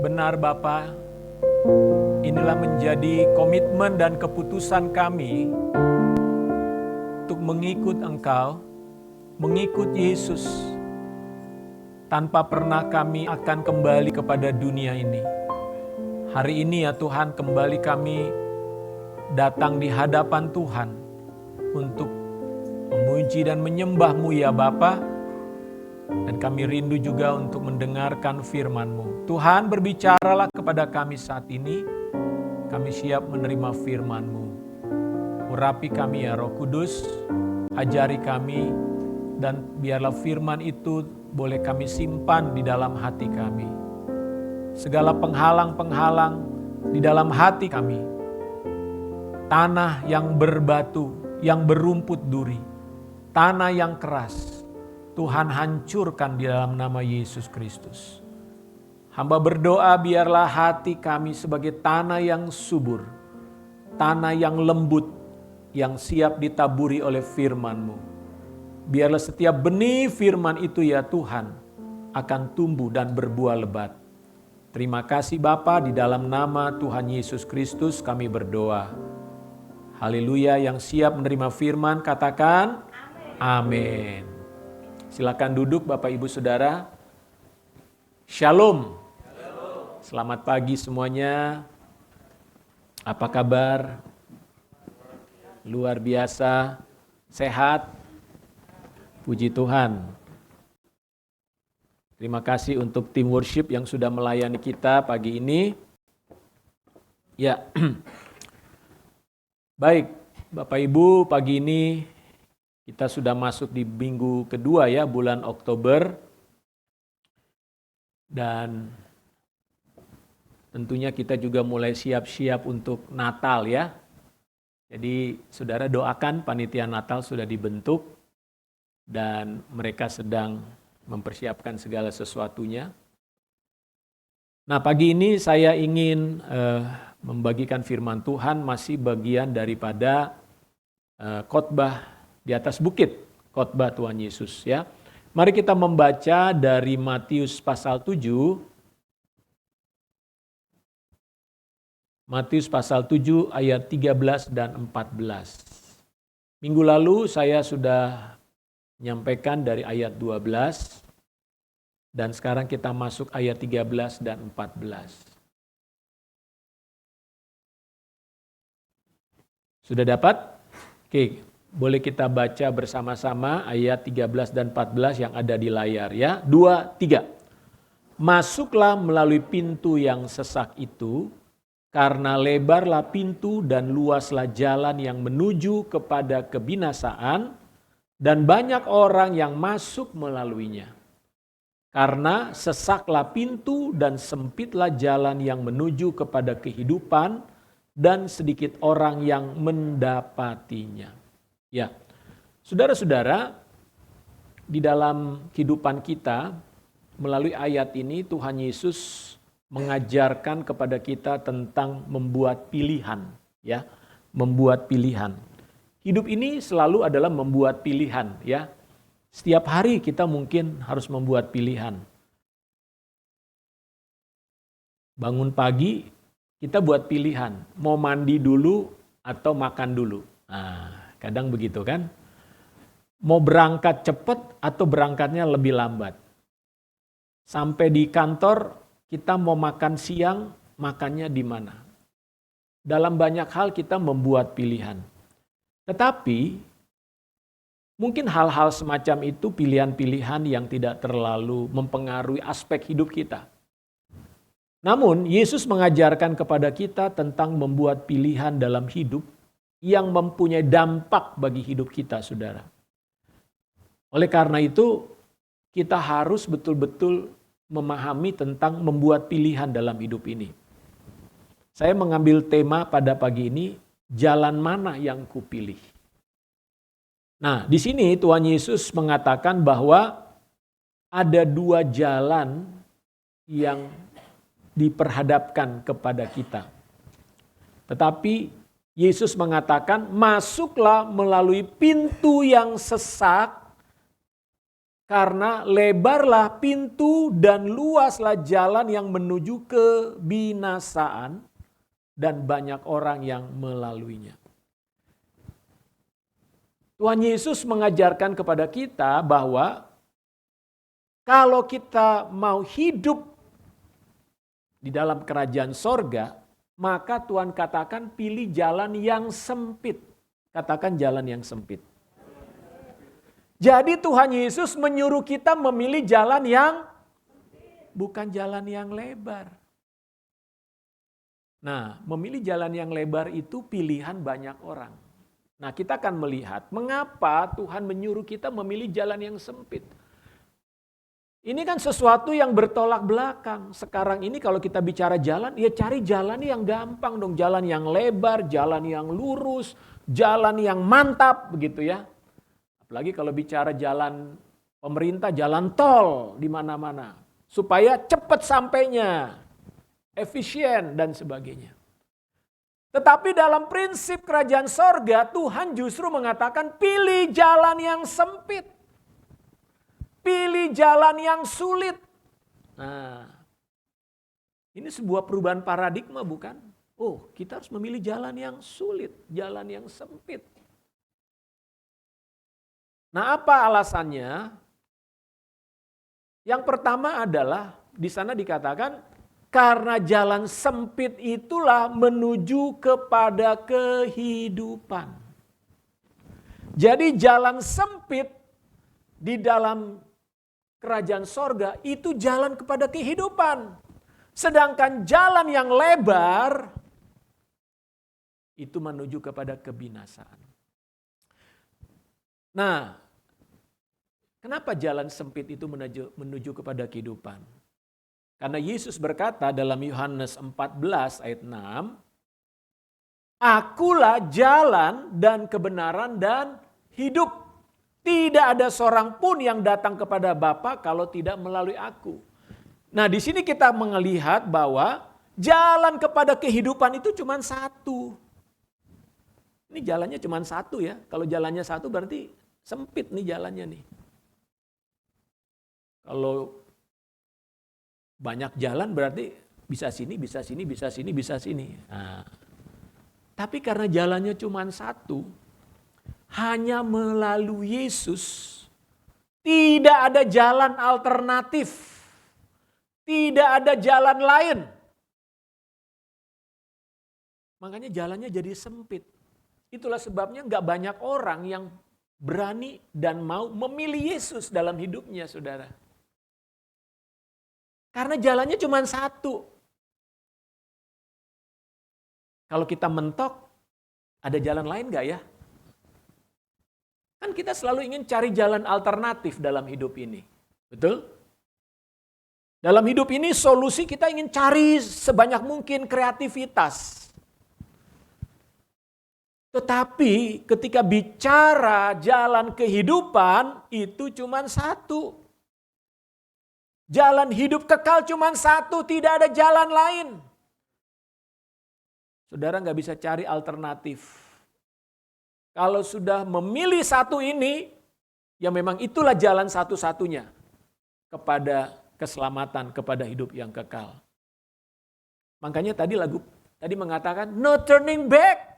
Benar Bapa, inilah menjadi komitmen dan keputusan kami untuk mengikut Engkau, mengikut Yesus, tanpa pernah kami akan kembali kepada dunia ini. Hari ini ya Tuhan, kembali kami datang di hadapan Tuhan untuk memuji dan menyembah-Mu ya Bapa. Dan kami rindu juga untuk mendengarkan firman-Mu. Tuhan, berbicaralah kepada kami saat ini. Kami siap menerima firman-Mu. Urapi kami ya Roh Kudus, ajari kami, dan biarlah firman itu boleh kami simpan di dalam hati kami. Segala penghalang-penghalang di dalam hati kami, tanah yang berbatu, yang berumput duri, tanah yang keras, Tuhan hancurkan di dalam nama Yesus Kristus. Hamba berdoa biarlah hati kami sebagai tanah yang subur, tanah yang lembut, yang siap ditaburi oleh firman-Mu. Biarlah setiap benih firman itu ya Tuhan akan tumbuh dan berbuah lebat. Terima kasih Bapa, di dalam nama Tuhan Yesus Kristus kami berdoa. Haleluya, yang siap menerima firman katakan amin. Silakan duduk Bapak Ibu Saudara. Shalom. Selamat pagi semuanya. Apa kabar? Luar biasa, sehat. Puji Tuhan. Terima kasih untuk tim worship yang sudah melayani kita pagi ini. Ya. Baik, Bapak Ibu, pagi ini kita sudah masuk di minggu kedua ya, bulan Oktober. Dan tentunya kita juga mulai siap-siap untuk Natal ya. Jadi saudara doakan panitia Natal sudah dibentuk dan mereka sedang mempersiapkan segala sesuatunya. Nah pagi ini saya ingin membagikan firman Tuhan masih bagian daripada khotbah di atas bukit, khotbah Tuhan Yesus ya. Mari kita membaca dari Matius pasal 7. Matius pasal 7 ayat 13 dan 14. Minggu lalu saya sudah menyampaikan dari ayat 12 dan sekarang kita masuk ayat 13 dan 14. Sudah dapat? Oke, boleh kita baca bersama-sama ayat 13 dan 14 yang ada di layar ya. 2, 3. Masuklah melalui pintu yang sesak itu, karena lebarlah pintu dan luaslah jalan yang menuju kepada kebinasaan, dan banyak orang yang masuk melaluinya. Karena sesaklah pintu dan sempitlah jalan yang menuju kepada kehidupan, dan sedikit orang yang mendapatinya. Ya, saudara-saudara, di dalam kehidupan kita, melalui ayat ini Tuhan Yesus mengajarkan kepada kita tentang membuat pilihan. Ya, membuat pilihan. Hidup ini selalu adalah membuat pilihan, ya. Setiap hari kita mungkin harus membuat pilihan. Bangun pagi, kita buat pilihan, mau mandi dulu atau makan dulu. Nah, kadang begitu kan. Mau berangkat cepat atau berangkatnya lebih lambat. Sampai di kantor, kita mau makan siang, makannya di mana. Dalam banyak hal kita membuat pilihan. Tetapi mungkin hal-hal semacam itu pilihan-pilihan yang tidak terlalu mempengaruhi aspek hidup kita. Namun Yesus mengajarkan kepada kita tentang membuat pilihan dalam hidup yang mempunyai dampak bagi hidup kita, saudara. Oleh karena itu kita harus betul-betul memahami tentang membuat pilihan dalam hidup ini. Saya mengambil tema pada pagi ini, jalan mana yang kupilih. Nah, di sini Tuhan Yesus mengatakan bahwa ada dua jalan yang diperhadapkan kepada kita. Tetapi Yesus mengatakan, masuklah melalui pintu yang sesak, Karena lebarlah pintu dan luaslah jalan yang menuju kebinasaan dan banyak orang yang melaluinya. Tuhan Yesus mengajarkan kepada kita bahwa kalau kita mau hidup di dalam kerajaan sorga, maka Tuhan katakan pilih jalan yang sempit. Katakan jalan yang sempit. Jadi Tuhan Yesus menyuruh kita memilih jalan yang bukan jalan yang lebar. Nah, memilih jalan yang lebar itu pilihan banyak orang. Nah, kita akan melihat mengapa Tuhan menyuruh kita memilih jalan yang sempit. Ini kan sesuatu yang bertolak belakang. Sekarang ini kalau kita bicara jalan, ya cari jalan yang gampang dong. Jalan yang lebar, jalan yang lurus, jalan yang mantap begitu ya. Apalagi kalau bicara jalan pemerintah, jalan tol di mana-mana. Supaya cepat sampainya, efisien dan sebagainya. Tetapi dalam prinsip kerajaan sorga, Tuhan justru mengatakan pilih jalan yang sempit. Pilih jalan yang sulit. Nah, ini sebuah perubahan paradigma bukan? Oh, kita harus memilih jalan yang sulit, jalan yang sempit. Nah, apa alasannya? Yang pertama adalah di sana dikatakan karena jalan sempit itulah menuju kepada kehidupan. Jadi jalan sempit di dalam kerajaan sorga itu jalan kepada kehidupan. Sedangkan jalan yang lebar itu menuju kepada kebinasaan. Nah, kenapa jalan sempit itu menuju kepada kehidupan? Karena Yesus berkata dalam Yohanes 14 ayat 6, Akulah jalan dan kebenaran dan hidup. Tidak ada seorang pun yang datang kepada Bapa kalau tidak melalui aku. Nah, di sini kita melihat bahwa jalan kepada kehidupan itu cuma satu. Ini jalannya cuma satu ya. Kalau jalannya satu berarti sempit nih jalannya nih. Kalau banyak jalan berarti bisa sini, bisa sini, bisa sini, bisa sini. Nah, tapi karena jalannya cuma satu, hanya melalui Yesus. Tidak ada jalan alternatif. Tidak ada jalan lain. Makanya jalannya jadi sempit. Itulah sebabnya gak banyak orang yang berani dan mau memilih Yesus dalam hidupnya, saudara. Karena jalannya cuma satu. Kalau kita mentok, ada jalan lain gak ya? Kan kita selalu ingin cari jalan alternatif dalam hidup ini. Betul? Dalam hidup ini solusi kita ingin cari sebanyak mungkin kreativitas. Tetapi ketika bicara jalan kehidupan itu cuma satu. Jalan hidup kekal cuma satu, tidak ada jalan lain. Saudara nggak bisa cari alternatif. Kalau sudah memilih satu ini, ya memang itulah jalan satu-satunya kepada keselamatan, kepada hidup yang kekal. Makanya lagu tadi mengatakan no turning back.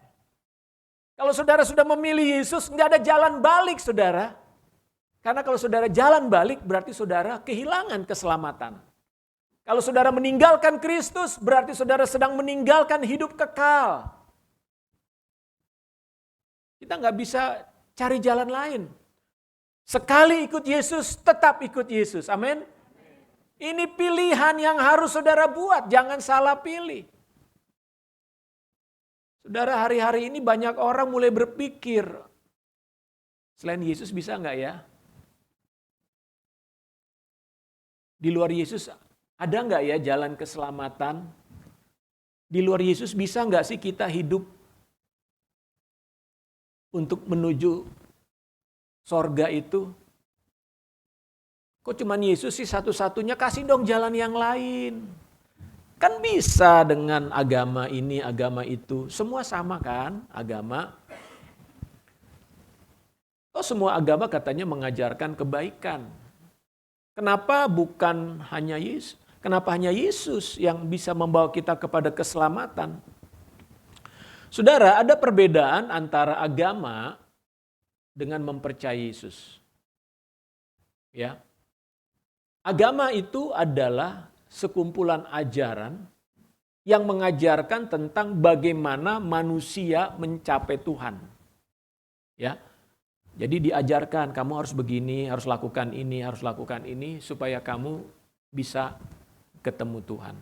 Kalau saudara sudah memilih Yesus, nggak ada jalan balik, saudara. Karena kalau saudara jalan balik, berarti saudara kehilangan keselamatan. Kalau saudara meninggalkan Kristus, berarti saudara sedang meninggalkan hidup kekal. Kita nggak bisa cari jalan lain. Sekali ikut Yesus, tetap ikut Yesus. Amin. Ini pilihan yang harus saudara buat, jangan salah pilih. Saudara, hari-hari ini banyak orang mulai berpikir, selain Yesus bisa nggak ya? Di luar Yesus ada nggak ya jalan keselamatan? Di luar Yesus bisa nggak sih kita hidup untuk menuju sorga itu? Kok cuman Yesus sih satu-satunya? Kasih dong jalan yang lain. Kan bisa dengan agama ini, agama itu. Semua sama kan agama. Oh, semua agama katanya mengajarkan kebaikan. Kenapa bukan hanya Yesus? Kenapa hanya Yesus yang bisa membawa kita kepada keselamatan? Saudara, ada perbedaan antara agama dengan mempercayai Yesus. Ya. Agama itu adalah sekumpulan ajaran yang mengajarkan tentang bagaimana manusia mencapai Tuhan. Ya. Jadi diajarkan kamu harus begini, harus lakukan ini supaya kamu bisa ketemu Tuhan.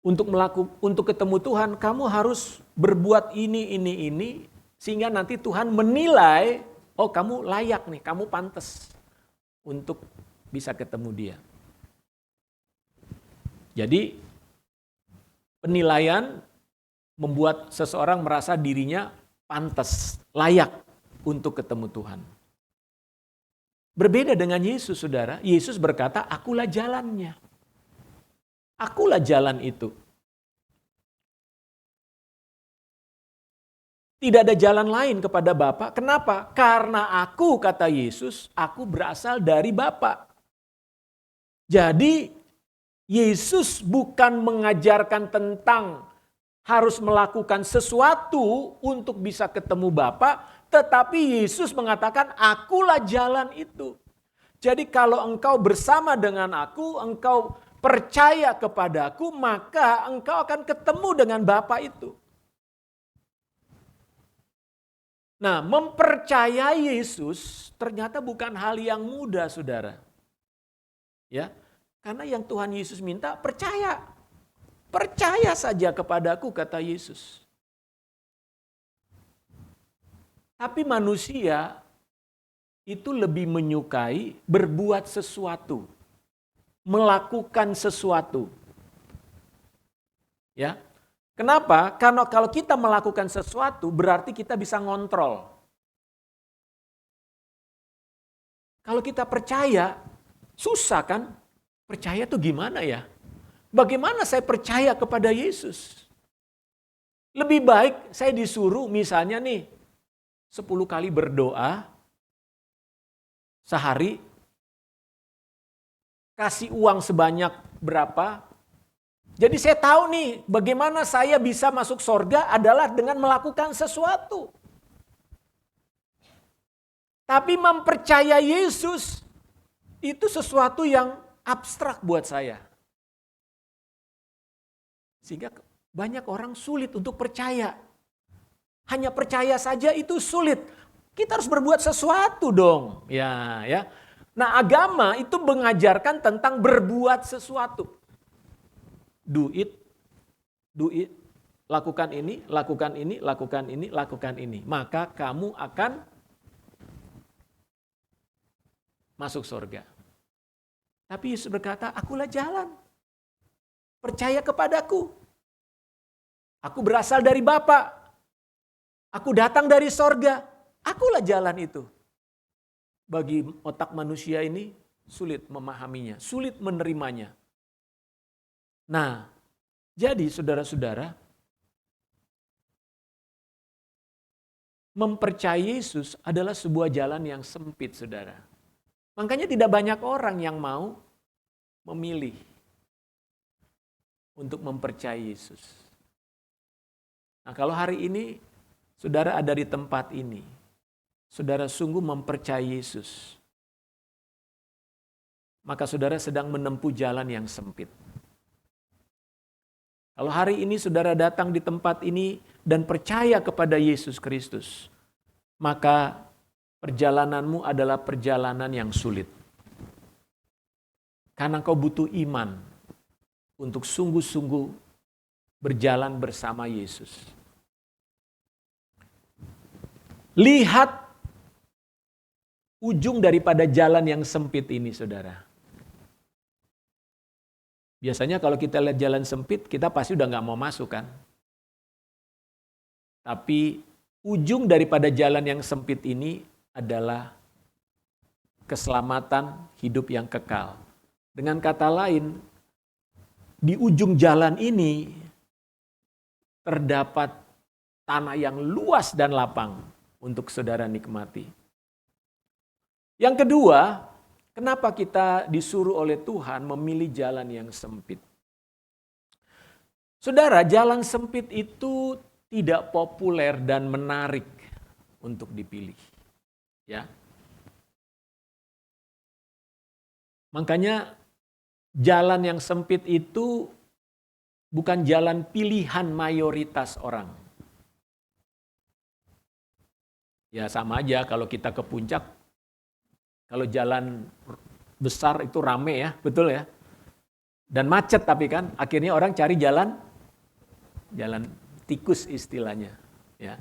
Untuk ketemu Tuhan, kamu harus berbuat ini sehingga nanti Tuhan menilai, oh kamu layak nih, kamu pantas untuk bisa ketemu Dia. Jadi penilaian membuat seseorang merasa dirinya pantas, layak untuk ketemu Tuhan. Berbeda dengan Yesus, saudara. Yesus berkata, akulah jalannya. Akulah jalan itu. Tidak ada jalan lain kepada Bapa. Kenapa? Karena aku, kata Yesus, aku berasal dari Bapa. Jadi, Yesus bukan mengajarkan tentang harus melakukan sesuatu untuk bisa ketemu Bapa, tetapi Yesus mengatakan, akulah jalan itu. Jadi kalau engkau bersama dengan aku, engkau percaya kepadaku, maka engkau akan ketemu dengan Bapa itu. Nah, mempercayai Yesus ternyata bukan hal yang mudah, saudara. Ya, karena yang Tuhan Yesus minta percaya. Percaya saja kepadaku, kata Yesus. Tapi manusia itu lebih menyukai berbuat sesuatu. Melakukan sesuatu. Ya. Kenapa? Karena kalau kita melakukan sesuatu berarti kita bisa ngontrol. Kalau kita percaya, susah kan? Percaya tuh gimana ya? Bagaimana saya percaya kepada Yesus? Lebih baik saya disuruh misalnya nih 10 kali berdoa sehari, kasih uang sebanyak berapa. Jadi saya tahu nih bagaimana saya bisa masuk surga adalah dengan melakukan sesuatu. Tapi mempercayai Yesus itu sesuatu yang abstrak buat saya. Sehingga banyak orang sulit untuk percaya. Hanya percaya saja itu sulit. Kita harus berbuat sesuatu dong. Ya. Nah, agama itu mengajarkan tentang berbuat sesuatu. Do it. Lakukan ini, lakukan ini, lakukan ini, lakukan ini. Maka kamu akan masuk surga. Tapi Yesus berkata, akulah jalan. Percaya kepadaku. Aku berasal dari Bapa. Aku datang dari sorga. Akulah jalan itu. Bagi otak manusia ini sulit memahaminya, sulit menerimanya. Nah, jadi saudara-saudara, mempercayai Yesus adalah sebuah jalan yang sempit, saudara. Makanya tidak banyak orang yang mau memilih untuk mempercayai Yesus. Nah, kalau hari ini saudara ada di tempat ini, saudara sungguh mempercayai Yesus, maka saudara sedang menempuh jalan yang sempit. Kalau hari ini saudara datang di tempat ini dan percaya kepada Yesus Kristus, maka perjalananmu adalah perjalanan yang sulit. Karena kau butuh iman untuk sungguh-sungguh berjalan bersama Yesus. Lihat ujung daripada jalan yang sempit ini, saudara. Biasanya kalau kita lihat jalan sempit, kita pasti udah gak mau masuk kan. Tapi ujung daripada jalan yang sempit ini adalah keselamatan hidup yang kekal. Dengan kata lain, di ujung jalan ini terdapat tanah yang luas dan lapang untuk saudara nikmati. Yang kedua, kenapa kita disuruh oleh Tuhan memilih jalan yang sempit? Saudara, jalan sempit itu tidak populer dan menarik untuk dipilih. Ya. Makanya jalan yang sempit itu bukan jalan pilihan mayoritas orang. Ya sama aja kalau kita ke puncak, kalau jalan besar itu rame ya, betul ya. Dan macet tapi kan, akhirnya orang cari jalan tikus istilahnya. Ya.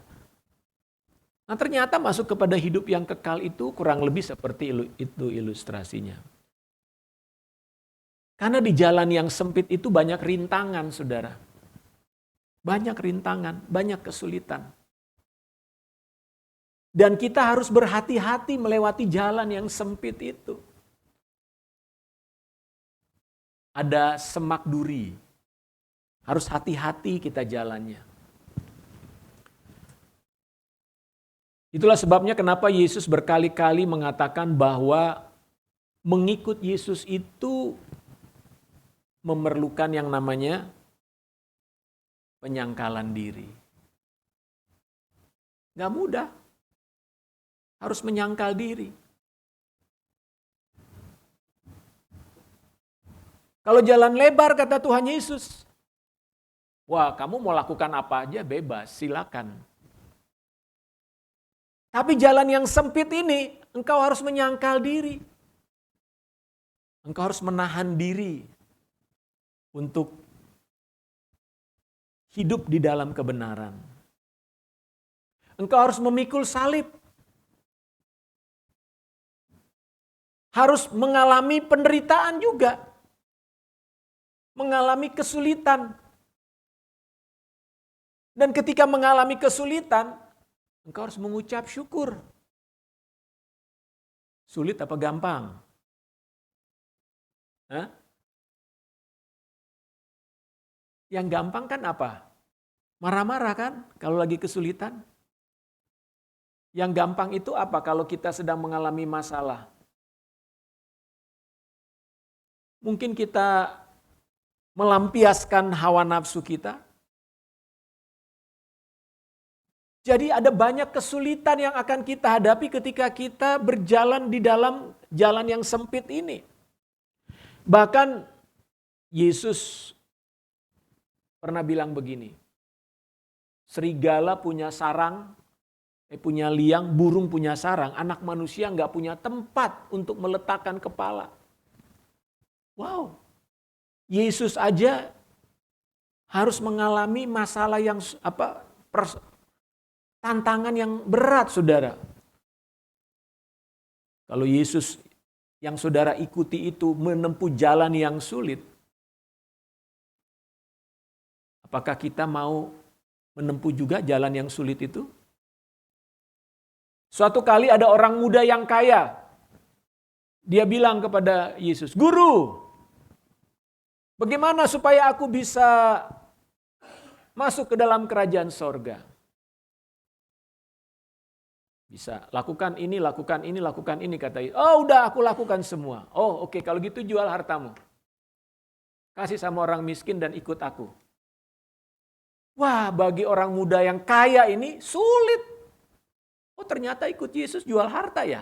Nah ternyata masuk kepada hidup yang kekal itu kurang lebih seperti itu ilustrasinya. Karena di jalan yang sempit itu banyak rintangan, saudara. Banyak rintangan, banyak kesulitan. Dan kita harus berhati-hati melewati jalan yang sempit itu. Ada semak duri. Harus hati-hati kita jalannya. Itulah sebabnya kenapa Yesus berkali-kali mengatakan bahwa mengikut Yesus itu memerlukan yang namanya penyangkalan diri. Gak mudah. Harus menyangkal diri. Kalau jalan lebar kata Tuhan Yesus, wah kamu mau lakukan apa aja bebas, silakan. Tapi jalan yang sempit ini, engkau harus menyangkal diri. Engkau harus menahan diri untuk hidup di dalam kebenaran. Engkau harus memikul salib. Harus mengalami penderitaan juga. Mengalami kesulitan. Dan ketika mengalami kesulitan, engkau harus mengucap syukur. Sulit apa gampang? Hah? Yang gampang kan apa? Marah-marah kan kalau lagi kesulitan? Yang gampang itu apa kalau kita sedang mengalami masalah? Mungkin kita melampiaskan hawa nafsu kita. Jadi ada banyak kesulitan yang akan kita hadapi ketika kita berjalan di dalam jalan yang sempit ini. Bahkan Yesus pernah bilang begini, serigala punya sarang, punya liang, burung punya sarang, anak manusia nggak punya tempat untuk meletakkan kepala. Wow, Yesus aja harus mengalami masalah yang tantangan yang berat, saudara. Kalau Yesus yang saudara ikuti itu menempuh jalan yang sulit, apakah kita mau menempuh juga jalan yang sulit itu? Suatu kali ada orang muda yang kaya. Dia bilang kepada Yesus, "Guru, bagaimana supaya aku bisa masuk ke dalam kerajaan sorga?" Bisa lakukan ini, kata Yesus. "Oh udah aku lakukan semua." "Oh oke, kalau gitu jual hartamu. Kasih sama orang miskin dan ikut aku." Wah, bagi orang muda yang kaya ini sulit. Oh ternyata ikut Yesus jual harta ya.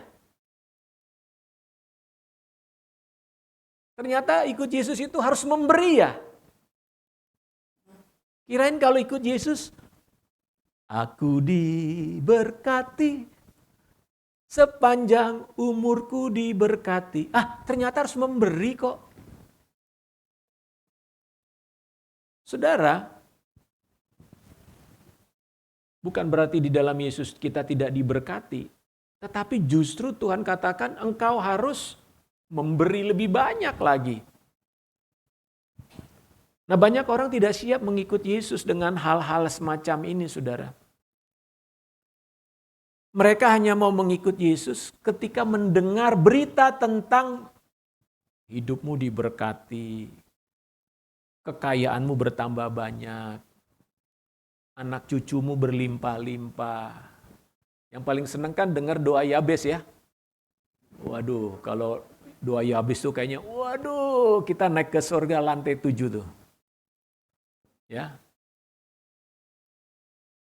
Ternyata ikut Yesus itu harus memberi ya. Kirain kalau ikut Yesus, aku diberkati, sepanjang umurku diberkati. Ternyata harus memberi kok. Saudara, bukan berarti di dalam Yesus kita tidak diberkati. Tetapi justru Tuhan katakan engkau harus memberi lebih banyak lagi. Nah banyak orang tidak siap mengikut Yesus dengan hal-hal semacam ini, saudara. Mereka hanya mau mengikut Yesus ketika mendengar berita tentang hidupmu diberkati, kekayaanmu bertambah banyak, anak cucumu berlimpah-limpah. Yang paling senang kan dengar doa Yabes ya. Waduh, kalau doa Yabes tuh kayaknya, waduh, kita naik ke surga lantai 7 tuh. Ya.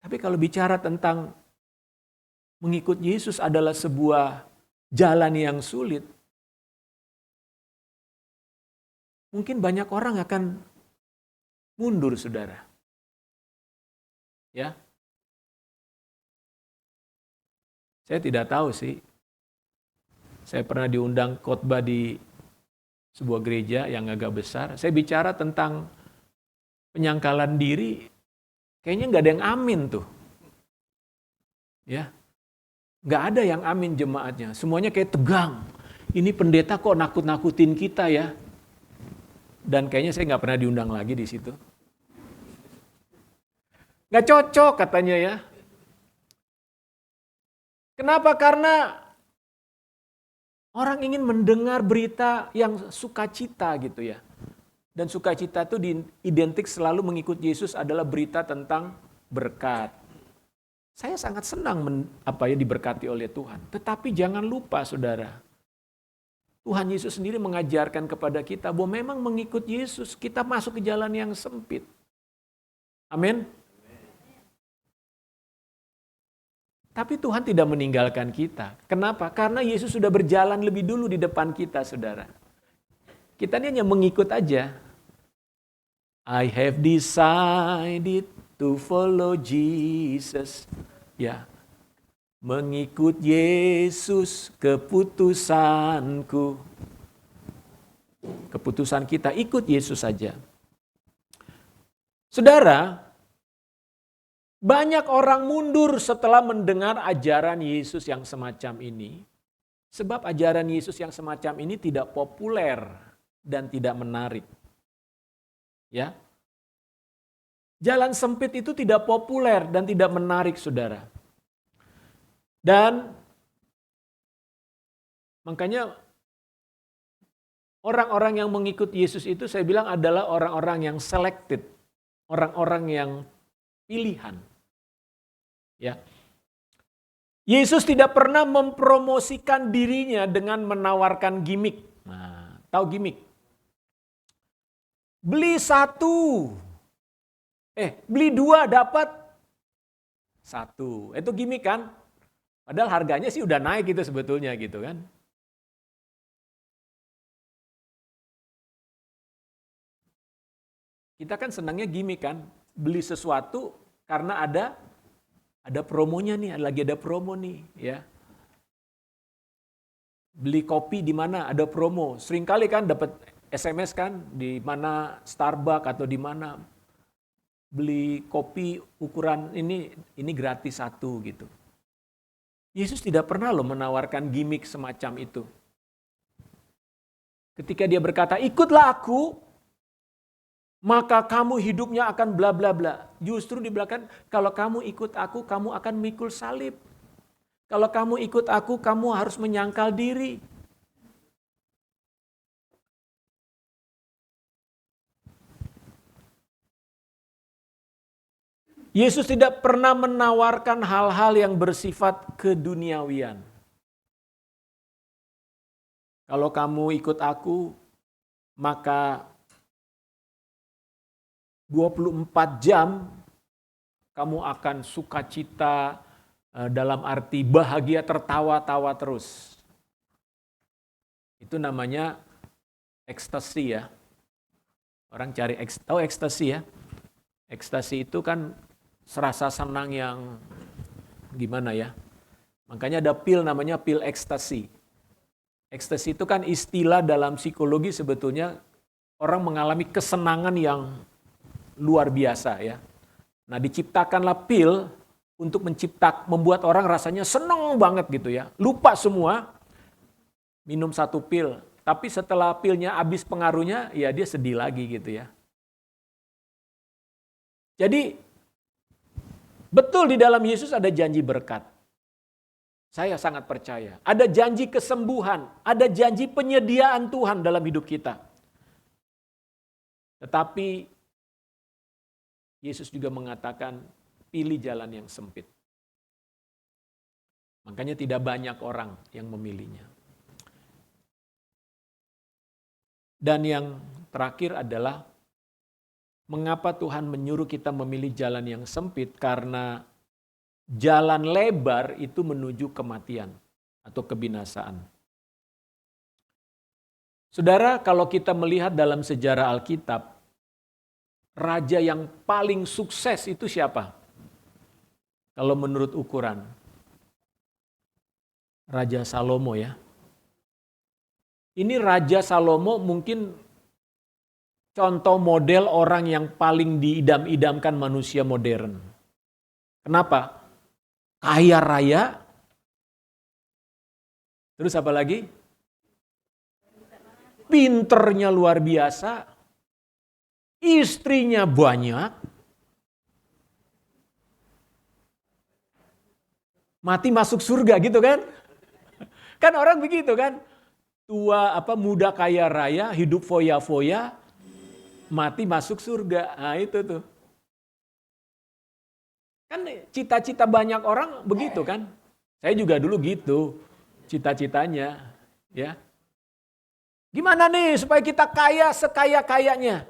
Tapi kalau bicara tentang mengikut Yesus adalah sebuah jalan yang sulit, mungkin banyak orang akan mundur, saudara. Ya, saya tidak tahu sih. Saya pernah diundang khotbah di sebuah gereja yang agak besar. Saya bicara tentang penyangkalan diri, kayaknya nggak ada yang amin tuh. Ya, nggak ada yang amin jemaatnya. Semuanya kayak tegang. Ini pendeta kok nakut-nakutin kita ya. Dan kayaknya saya nggak pernah diundang lagi di situ. Nggak cocok katanya ya. Kenapa? Karena orang ingin mendengar berita yang sukacita gitu ya. Dan sukacita itu identik selalu mengikut Yesus adalah berita tentang berkat. Saya sangat senang diberkati oleh Tuhan. Tetapi jangan lupa saudara, Tuhan Yesus sendiri mengajarkan kepada kita bahwa memang mengikut Yesus kita masuk ke jalan yang sempit. Amin. Tapi Tuhan tidak meninggalkan kita. Kenapa? Karena Yesus sudah berjalan lebih dulu di depan kita, saudara. Kita ini hanya mengikut aja. I have decided to follow Jesus. Ya, mengikut Yesus keputusanku. Keputusan kita ikut Yesus saja. Saudara, banyak orang mundur setelah mendengar ajaran Yesus yang semacam ini. Sebab ajaran Yesus yang semacam ini tidak populer dan tidak menarik. Ya. Jalan sempit itu tidak populer dan tidak menarik, saudara. Dan makanya orang-orang yang mengikut Yesus itu saya bilang adalah orang-orang yang selected. Orang-orang yang pilihan. Ya. Yesus tidak pernah mempromosikan dirinya dengan menawarkan gimmick. Nah, tahu gimmick? Beli 1, beli 2 dapat 1. Itu gimmick kan? Padahal harganya sih udah naik gitu sebetulnya gitu kan. Kita kan senangnya gimmick kan? Beli sesuatu karena ada promonya nih, lagi ada promo nih, ya. Beli kopi di mana ada promo. Seringkali kan dapat SMS kan di mana Starbucks atau di mana beli kopi ukuran ini gratis 1 gitu. Yesus tidak pernah loh menawarkan gimmick semacam itu. Ketika dia berkata, "Ikutlah aku, maka kamu hidupnya akan bla bla bla." Justru di belakang, kalau kamu ikut aku, kamu akan mikul salib. Kalau kamu ikut aku, kamu harus menyangkal diri. Yesus tidak pernah menawarkan hal-hal yang bersifat keduniawian. Kalau kamu ikut aku, maka 24 jam kamu akan sukacita dalam arti bahagia tertawa-tawa terus. Itu namanya ekstasi ya. Orang cari tahu ekstasi ya. Ekstasi itu kan serasa senang yang gimana ya. Makanya ada pil namanya pil ekstasi. Ekstasi itu kan istilah dalam psikologi sebetulnya orang mengalami kesenangan yang luar biasa ya. Nah, diciptakanlah pil untuk membuat orang rasanya senang banget gitu ya. Lupa semua, minum 1 pil. Tapi setelah pilnya habis pengaruhnya, ya dia sedih lagi gitu ya. Jadi, betul di dalam Yesus ada janji berkat. Saya sangat percaya. Ada janji kesembuhan, ada janji penyediaan Tuhan dalam hidup kita. Tetapi Yesus juga mengatakan, pilih jalan yang sempit. Makanya tidak banyak orang yang memilihnya. Dan yang terakhir adalah mengapa Tuhan menyuruh kita memilih jalan yang sempit, karena jalan lebar itu menuju kematian atau kebinasaan. Saudara, kalau kita melihat dalam sejarah Alkitab, raja yang paling sukses itu siapa? Kalau menurut ukuran, Raja Salomo ya. Ini Raja Salomo mungkin contoh model orang yang paling diidam-idamkan manusia modern. Kenapa? Kaya raya. Terus apa lagi? Pinternya luar biasa. Istrinya banyak. Mati masuk surga gitu kan? Kan orang begitu kan? Muda kaya raya, hidup foya-foya, mati masuk surga. Nah itu tuh. Kan cita-cita banyak orang begitu kan? Saya juga dulu gitu cita-citanya. Ya. Gimana nih supaya kita kaya sekaya-kayanya?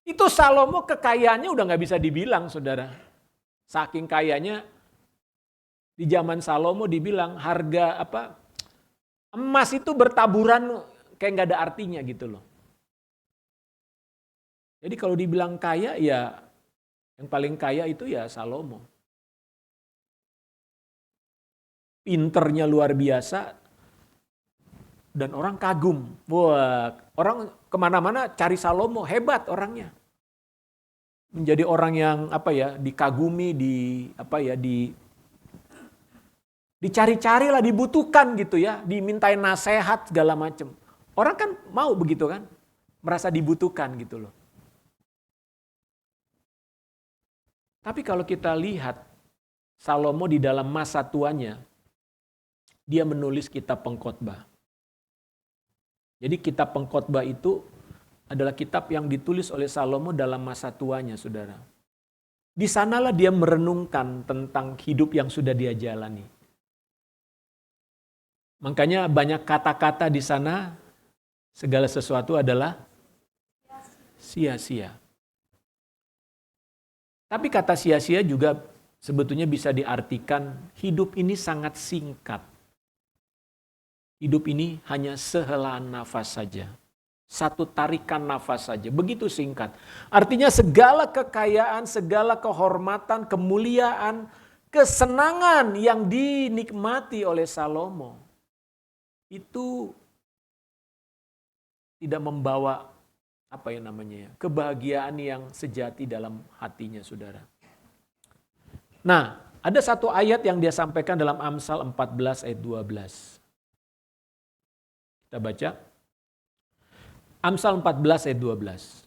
Itu Salomo kekayaannya udah gak bisa dibilang saudara. Saking kayanya di zaman Salomo dibilang harga emas itu bertaburan kayak gak ada artinya gitu loh. Jadi kalau dibilang kaya ya yang paling kaya itu ya Salomo. Pinternya luar biasa dan orang kagum. Wah, orang kemana-mana cari Salomo, hebat orangnya. Menjadi orang yang dikagumi, dicari-cari lah, dibutuhkan gitu ya, dimintain nasihat segala macam. Orang kan mau begitu kan, merasa dibutuhkan gitu loh. Tapi kalau kita lihat Salomo di dalam masa tuanya, dia menulis kitab Pengkhotbah. Jadi kitab Pengkhotbah itu adalah kitab yang ditulis oleh Salomo dalam masa tuanya, saudara. Di sanalah dia merenungkan tentang hidup yang sudah dia jalani. Makanya banyak kata-kata di sana, segala sesuatu adalah sia-sia. Tapi kata sia-sia juga sebetulnya bisa diartikan hidup ini sangat singkat. Hidup ini hanya sehelaan nafas saja. Satu tarikan nafas saja. Begitu singkat. Artinya segala kekayaan, segala kehormatan, kemuliaan, kesenangan yang dinikmati oleh Salomo itu tidak membawa kebahagiaan yang sejati dalam hatinya, saudara. Nah, ada satu ayat yang dia sampaikan dalam Amsal 14 ayat 12. Kita baca. Amsal 14 ayat 12.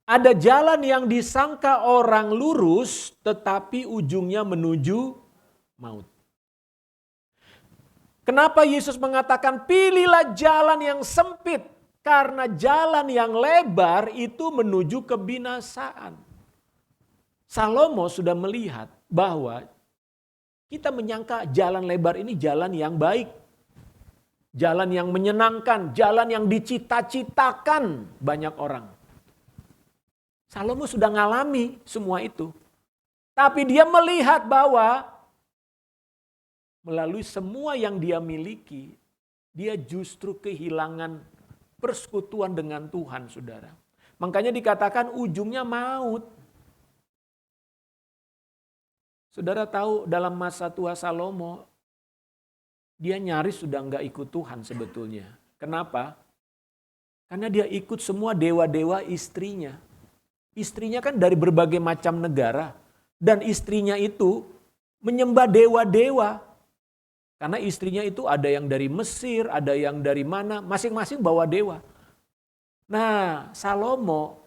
Ada jalan yang disangka orang lurus, tetapi ujungnya menuju maut. Kenapa Yesus mengatakan pilihlah jalan yang sempit? Karena jalan yang lebar itu menuju kebinasaan. Salomo sudah melihat bahwa kita menyangka jalan lebar ini jalan yang baik. Jalan yang menyenangkan, jalan yang dicita-citakan banyak orang. Salomo sudah ngalami semua itu. Tapi dia melihat bahwa melalui semua yang dia miliki, dia justru kehilangan persekutuan dengan Tuhan, saudara. Makanya dikatakan ujungnya maut. Saudara tahu dalam masa tua Salomo, dia nyaris sudah nggak ikut Tuhan sebetulnya. Kenapa? Karena dia ikut semua dewa-dewa istrinya. Istrinya kan dari berbagai macam negara. Dan istrinya itu menyembah dewa-dewa. Karena istrinya itu ada yang dari Mesir, ada yang dari mana, masing-masing bawa dewa. Nah, Salomo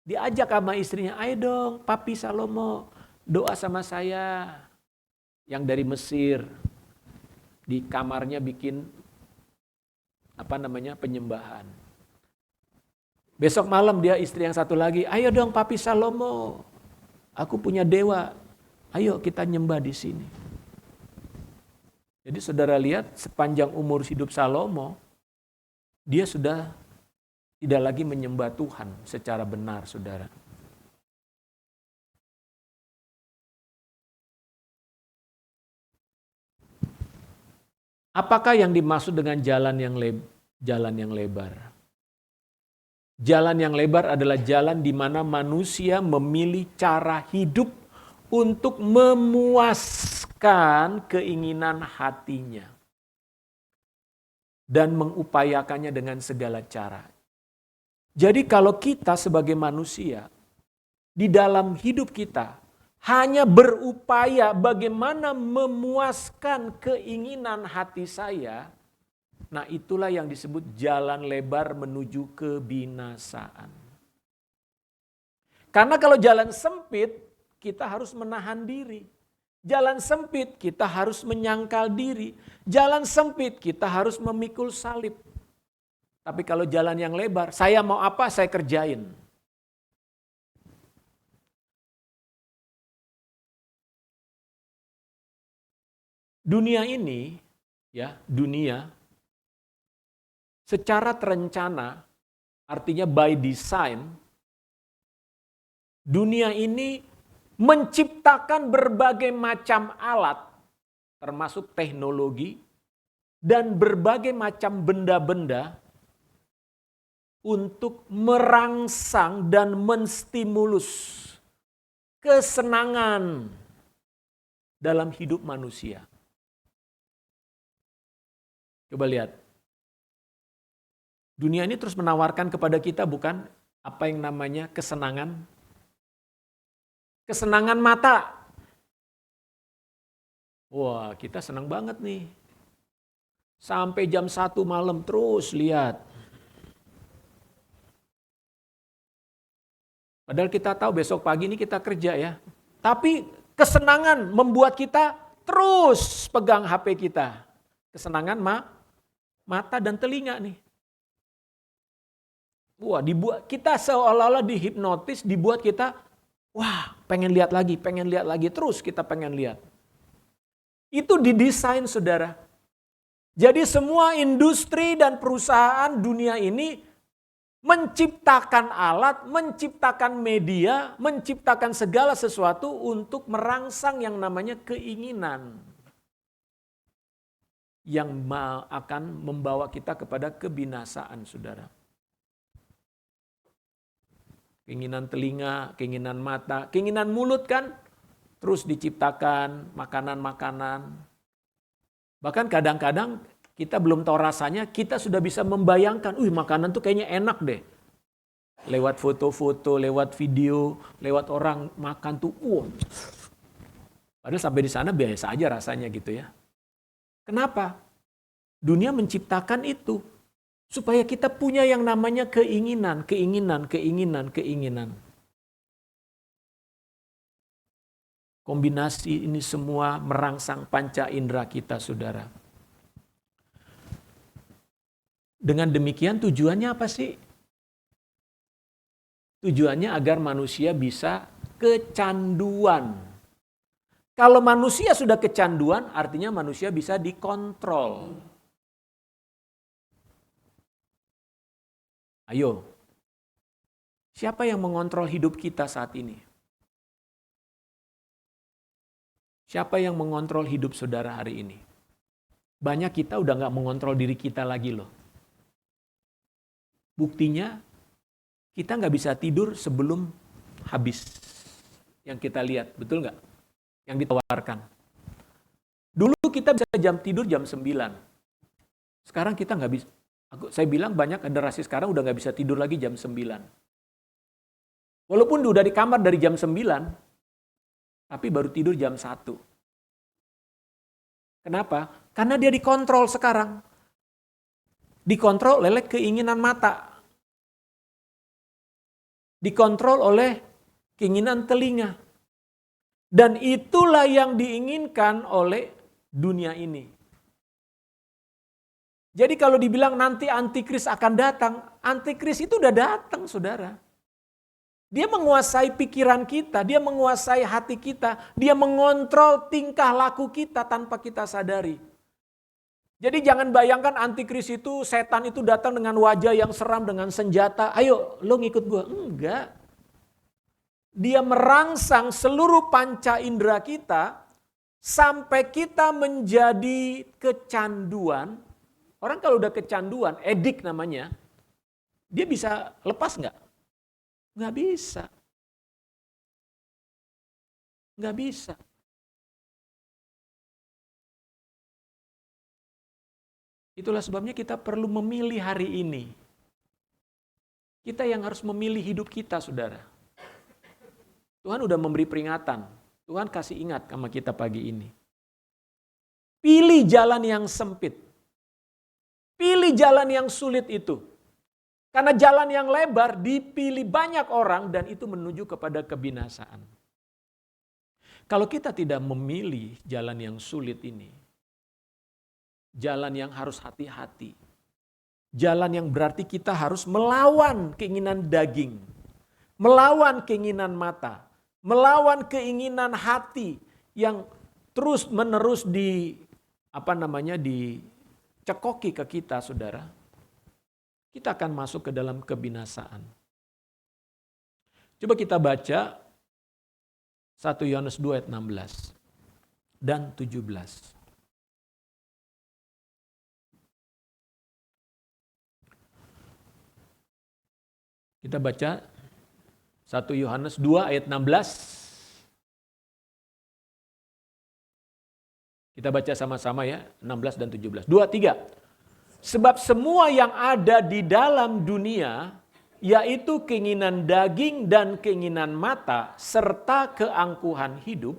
diajak sama istrinya, ayo dong papi Salomo doa sama saya. Yang dari Mesir, di kamarnya bikin penyembahan. Besok malam dia istri yang satu lagi, ayo dong papi Salomo, aku punya dewa, ayo kita nyembah di sini. Jadi saudara lihat sepanjang umur hidup Salomo, dia sudah Tidak lagi menyembah Tuhan secara benar, saudara. Apakah yang dimaksud dengan jalan yang lebar? Jalan yang lebar adalah jalan di mana manusia memilih cara hidup untuk memuaskan keinginan hatinya dan mengupayakannya dengan segala cara. Jadi kalau kita sebagai manusia di dalam hidup kita hanya berupaya bagaimana memuaskan keinginan hati saya, nah itulah yang disebut jalan lebar menuju kebinasaan. Karena kalau jalan sempit, kita harus menahan diri. Jalan sempit, kita harus menyangkal diri. Jalan sempit, kita harus memikul salib. Tapi kalau jalan yang lebar, saya mau apa, saya kerjain. Dunia ini, dunia secara terencana, artinya by design, dunia ini menciptakan berbagai macam alat, termasuk teknologi, dan berbagai macam benda-benda untuk merangsang dan menstimulus kesenangan dalam hidup manusia. Coba lihat. Dunia ini terus menawarkan kepada kita bukan apa yang namanya kesenangan. Kesenangan mata. Wah, kita senang banget nih. Sampai jam 1 malam terus lihat. Padahal kita tahu besok pagi ini kita kerja ya. Tapi kesenangan membuat kita terus pegang HP kita. Kesenangan mata dan telinga nih. Wah, kita seolah-olah dihipnotis, dibuat kita, wah, pengen lihat lagi, terus kita pengen lihat. Itu didesain, saudara. Jadi semua industri dan perusahaan dunia ini menciptakan alat, menciptakan media, menciptakan segala sesuatu untuk merangsang yang namanya keinginan. Yang akan membawa kita kepada kebinasaan, saudara. Keinginan telinga, keinginan mata, keinginan mulut kan terus diciptakan makanan-makanan. Bahkan kadang-kadang kita belum tahu rasanya, kita sudah bisa membayangkan, makanan tuh kayaknya enak deh. Lewat foto-foto, lewat video, lewat orang makan tuh, padahal sampai di sana biasa aja rasanya gitu ya. Kenapa? Dunia menciptakan itu. Supaya kita punya yang namanya keinginan. Kombinasi ini semua merangsang panca indera kita, saudara. Dengan demikian tujuannya apa sih? Tujuannya agar manusia bisa kecanduan. Kalau manusia sudah kecanduan, artinya manusia bisa dikontrol. Ayo, siapa yang mengontrol hidup kita saat ini? Siapa yang mengontrol hidup saudara hari ini? Banyak kita udah gak mengontrol diri kita lagi loh. Buktinya, kita gak bisa tidur sebelum habis yang kita lihat, betul gak? Yang ditawarkan. Dulu kita bisa tidur jam 9. Sekarang kita nggak bisa. Saya bilang banyak generasi sekarang udah nggak bisa tidur lagi jam 9. Walaupun udah di kamar dari jam 9, tapi baru tidur jam 1. Kenapa? Karena dia dikontrol sekarang. Dikontrol oleh keinginan mata. Dikontrol oleh keinginan telinga. Dan itulah yang diinginkan oleh dunia ini. Jadi kalau dibilang nanti antikris akan datang, antikris itu udah datang, saudara. Dia menguasai pikiran kita, dia menguasai hati kita, dia mengontrol tingkah laku kita tanpa kita sadari. Jadi jangan bayangkan antikris itu, setan itu datang dengan wajah yang seram, dengan senjata. Ayo lo ngikut gue. Enggak. Dia merangsang seluruh panca indera kita sampai kita menjadi kecanduan. Orang kalau udah kecanduan, edik namanya, dia bisa lepas nggak? Nggak bisa. Nggak bisa. Itulah sebabnya kita perlu memilih hari ini. Kita yang harus memilih hidup kita, saudara. Tuhan udah memberi peringatan. Tuhan kasih ingat sama kita pagi ini. Pilih jalan yang sempit. Pilih jalan yang sulit itu. Karena jalan yang lebar dipilih banyak orang dan itu menuju kepada kebinasaan. Kalau kita tidak memilih jalan yang sulit ini, jalan yang harus hati-hati, jalan yang berarti kita harus melawan keinginan daging, melawan keinginan mata, melawan keinginan hati yang terus menerus dicekoki ke kita, saudara. Kita akan masuk ke dalam kebinasaan. Coba kita baca 1 Yohanes 2 ayat 16 dan 17. Kita baca 1 Yohanes 2 ayat 16. Kita baca sama-sama ya, 16 dan 17. 2, 3. Sebab semua yang ada di dalam dunia, yaitu keinginan daging dan keinginan mata, serta keangkuhan hidup,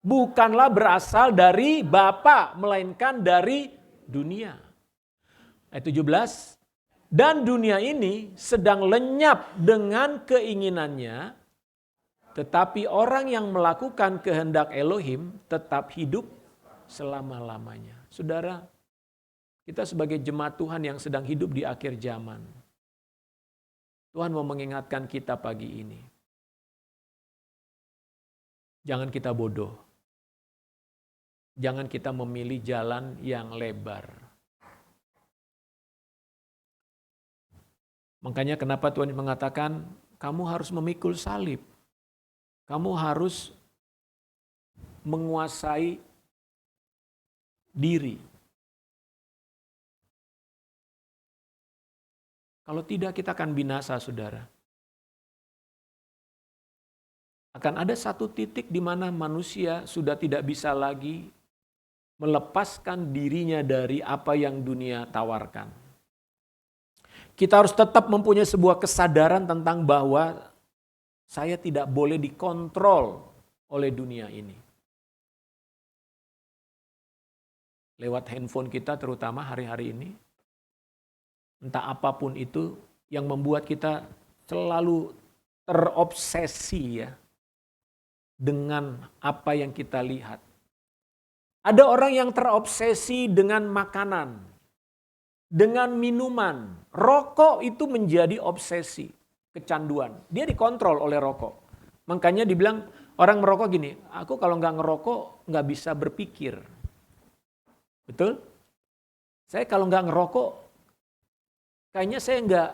bukanlah berasal dari Bapa, melainkan dari dunia. Ayat 17. Dan dunia ini sedang lenyap dengan keinginannya, tetapi orang yang melakukan kehendak Elohim tetap hidup selama-lamanya. Saudara, kita sebagai jemaat Tuhan yang sedang hidup di akhir zaman, Tuhan mau mengingatkan kita pagi ini. Jangan kita bodoh. Jangan kita memilih jalan yang lebar. Makanya kenapa Tuhan mengatakan, kamu harus memikul salib. Kamu harus menguasai diri. Kalau tidak, kita akan binasa, saudara. Akan ada satu titik di mana manusia sudah tidak bisa lagi melepaskan dirinya dari apa yang dunia tawarkan. Kita harus tetap mempunyai sebuah kesadaran tentang bahwa saya tidak boleh dikontrol oleh dunia ini. Lewat handphone kita terutama hari-hari ini, entah apapun itu yang membuat kita selalu terobsesi ya dengan apa yang kita lihat. Ada orang yang terobsesi dengan makanan, dengan minuman. Rokok itu menjadi obsesi, kecanduan. Dia dikontrol oleh rokok. Makanya dibilang orang merokok gini, aku kalau nggak ngerokok nggak bisa berpikir. Betul? Saya kalau nggak ngerokok, kayaknya saya nggak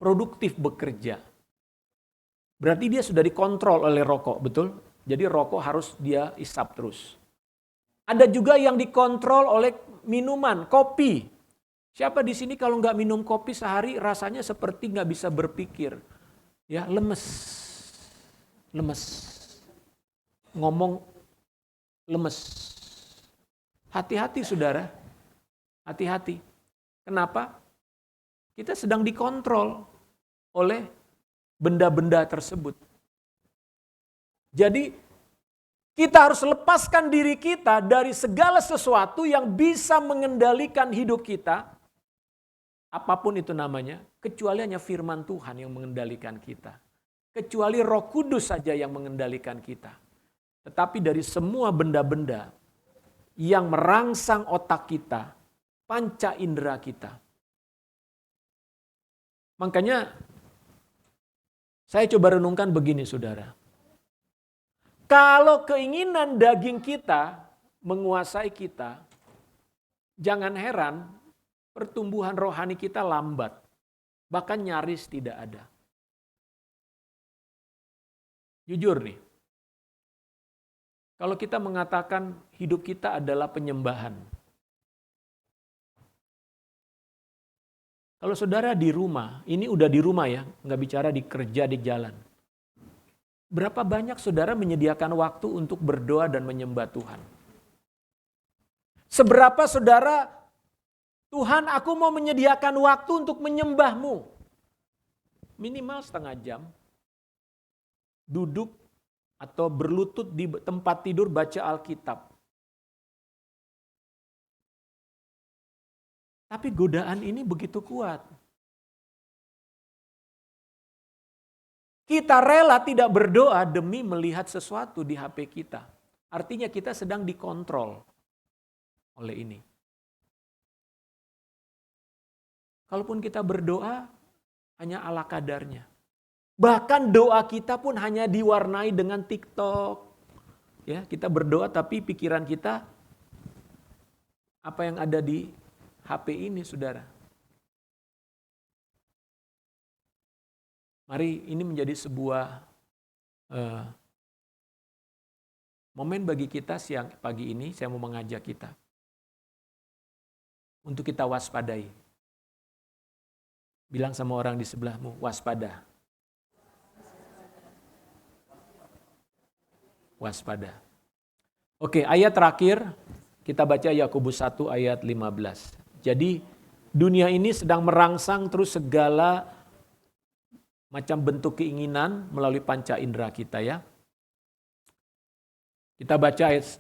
produktif bekerja. Berarti dia sudah dikontrol oleh rokok, betul? Jadi rokok harus dia isap terus. Ada juga yang dikontrol oleh minuman, kopi. Siapa di sini kalau nggak minum kopi sehari rasanya seperti nggak bisa berpikir, ya lemes, ngomong lemes. Hati-hati saudara, hati-hati. Kenapa? Kita sedang dikontrol oleh benda-benda tersebut. Jadi kita harus lepaskan diri kita dari segala sesuatu yang bisa mengendalikan hidup kita. Apapun itu namanya, kecuali hanya firman Tuhan yang mengendalikan kita. Kecuali Roh Kudus saja yang mengendalikan kita. Tetapi dari semua benda-benda yang merangsang otak kita, panca indera kita. Makanya saya coba renungkan begini saudara. Kalau keinginan daging kita menguasai kita, Jangan heran pertumbuhan rohani kita lambat, bahkan nyaris tidak ada. Jujur nih, kalau kita mengatakan hidup kita adalah penyembahan. Kalau saudara di rumah, ini udah di rumah ya, nggak bicara di kerja, di jalan. Berapa banyak saudara menyediakan waktu untuk berdoa dan menyembah Tuhan? Seberapa saudara, Tuhan aku mau menyediakan waktu untuk menyembah-Mu. Minimal setengah jam. Duduk atau berlutut di tempat tidur baca Alkitab. Tapi godaan ini begitu kuat. Kita rela tidak berdoa demi melihat sesuatu di HP kita. Artinya kita sedang dikontrol oleh ini. Kalaupun kita berdoa, hanya ala kadarnya. Bahkan doa kita pun hanya diwarnai dengan TikTok. Ya, kita berdoa tapi pikiran kita apa yang ada di HP ini, saudara. Mari ini menjadi sebuah momen bagi kita siang pagi ini, saya mau mengajak kita untuk kita waspadai. Bilang sama orang di sebelahmu, waspada. Waspada. Oke, ayat terakhir kita baca Yakobus 1 ayat 15. Jadi dunia ini sedang merangsang terus segala macam bentuk keinginan melalui panca indera kita ya. Kita baca ayat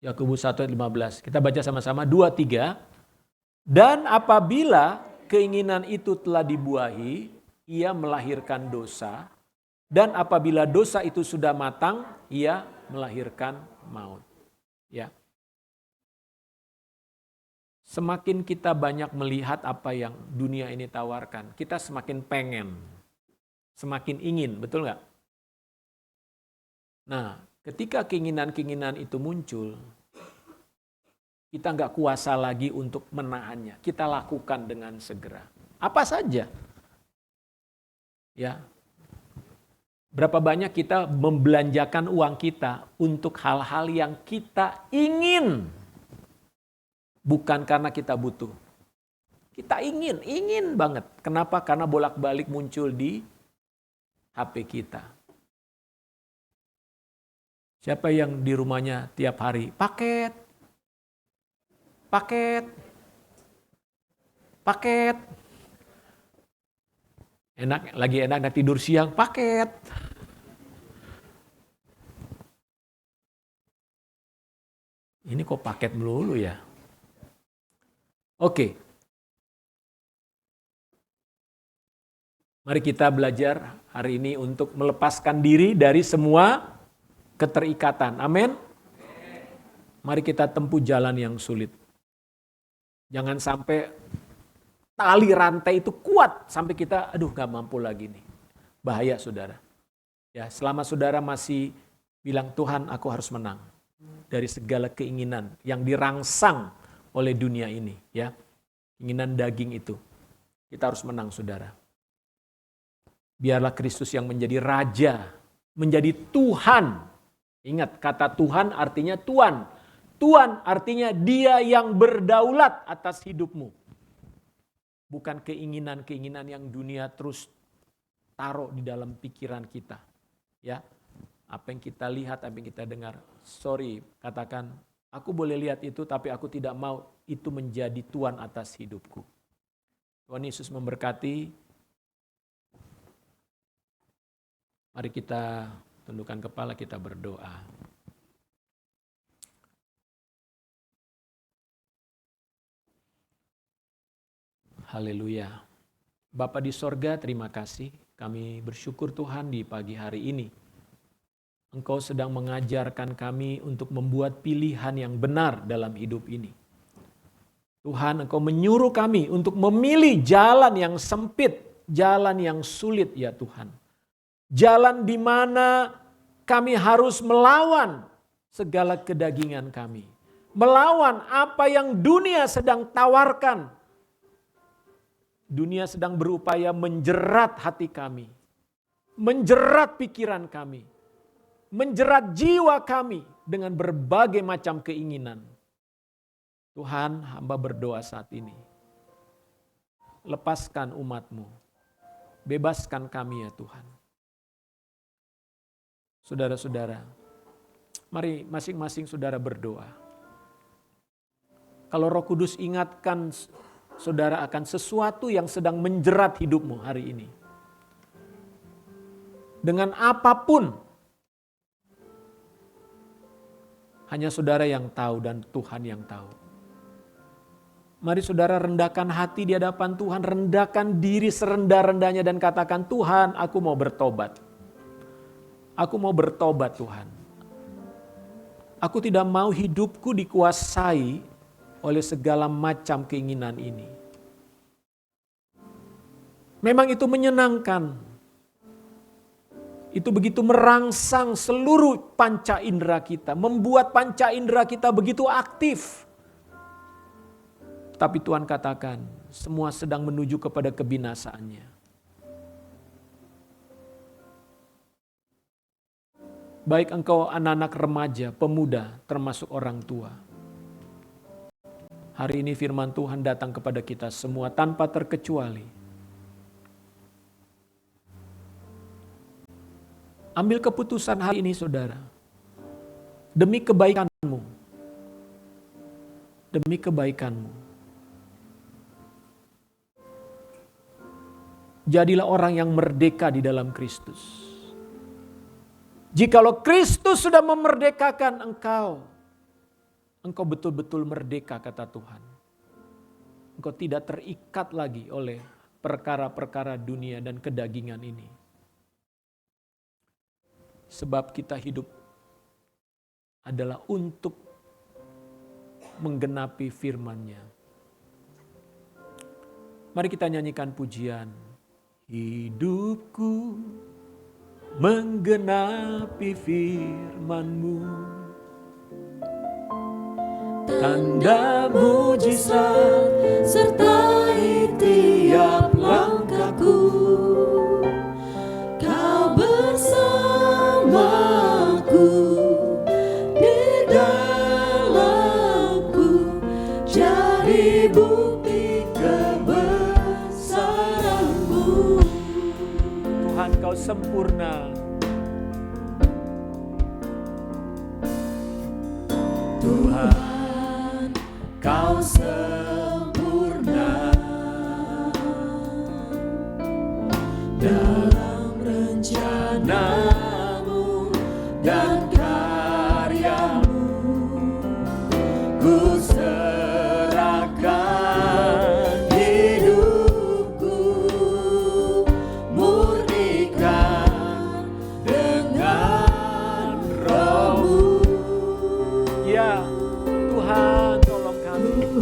Yakobus 1 ayat 15. Kita baca sama-sama 2, 3. Dan apabila keinginan itu telah dibuahi, ia melahirkan dosa. Dan apabila dosa itu sudah matang, ia melahirkan maut. Ya. Semakin kita banyak melihat apa yang dunia ini tawarkan, kita semakin pengen, semakin ingin, betul nggak? Nah, ketika keinginan-keinginan itu muncul, kita nggak kuasa lagi untuk menahannya. Kita lakukan dengan segera. Apa saja? Ya. Berapa banyak kita membelanjakan uang kita untuk hal-hal yang kita ingin. Bukan karena kita butuh. Kita ingin banget. Kenapa? Karena bolak-balik muncul di HP kita. Siapa yang di rumahnya tiap hari? Paket. Lagi enak tidur siang, paket. Ini kok paket melulu ya? Oke. Mari kita belajar hari ini untuk melepaskan diri dari semua keterikatan. Amin. Mari kita tempuh jalan yang sulit. Jangan sampai tali rantai itu kuat sampai kita gak mampu lagi nih. Bahaya saudara. Ya, selama saudara masih bilang Tuhan aku harus menang dari segala keinginan yang dirangsang oleh dunia ini, ya. Keinginan daging itu. Kita harus menang, saudara. Biarlah Kristus yang menjadi raja, menjadi Tuhan. Ingat, kata Tuhan artinya Tuan. Tuan artinya dia yang berdaulat atas hidupmu. Bukan keinginan-keinginan yang dunia terus taruh di dalam pikiran kita. Ya, apa yang kita lihat, apa yang kita dengar. Sorry, katakan, aku boleh lihat itu, tapi aku tidak mau itu menjadi Tuan atas hidupku. Tuhan Yesus memberkati. Mari kita tundukkan kepala, kita berdoa. Haleluya. Bapa di sorga, terima kasih. Kami bersyukur Tuhan di pagi hari ini. Engkau sedang mengajarkan kami untuk membuat pilihan yang benar dalam hidup ini. Tuhan, Engkau menyuruh kami untuk memilih jalan yang sempit, jalan yang sulit ya Tuhan. Jalan di mana kami harus melawan segala kedagingan kami. melawan apa yang dunia sedang tawarkan. Dunia sedang berupaya menjerat hati kami, menjerat pikiran kami, menjerat jiwa kami dengan berbagai macam keinginan. Tuhan, hamba berdoa saat ini. Lepaskan umat-Mu, bebaskan kami ya Tuhan. Saudara-saudara, mari masing-masing saudara berdoa. Kalau Roh Kudus ingatkan saudara akan sesuatu yang sedang menjerat hidupmu hari ini. Dengan apapun, hanya saudara yang tahu dan Tuhan yang tahu. Mari saudara rendahkan hati di hadapan Tuhan, rendahkan diri serendah-rendahnya dan katakan, Tuhan, aku mau bertobat. Aku mau bertobat Tuhan. Aku tidak mau hidupku dikuasai oleh segala macam keinginan ini. Memang itu menyenangkan. Itu begitu merangsang seluruh panca indera kita, membuat panca indera kita begitu aktif. Tapi Tuhan katakan, semua sedang menuju kepada kebinasaannya. Baik engkau anak-anak remaja, pemuda, termasuk orang tua. Hari ini firman Tuhan datang kepada kita semua tanpa terkecuali. Ambil keputusan hari ini saudara. Demi kebaikanmu. Demi kebaikanmu. Jadilah orang yang merdeka di dalam Kristus. Jikalau Kristus sudah memerdekakan engkau, engkau betul-betul merdeka kata Tuhan. Engkau tidak terikat lagi oleh perkara-perkara dunia dan kedagingan ini. Sebab kita hidup adalah untuk menggenapi firman-Nya. Mari kita nyanyikan pujian. Hidupku menggenapi firman-Mu. Tanda mujizat sertai tiap langkahku. Kau bersamaku di dalamku, jadi bukti kebesaran-Mu. Tuhan, Kau sempurna. Tuhan, Kau sempurna dalam rencana-Mu dan karya-Mu. Ku serahkan hidupku, murnikan dengan Roh-Mu. Ya Tuhan, tolong kami.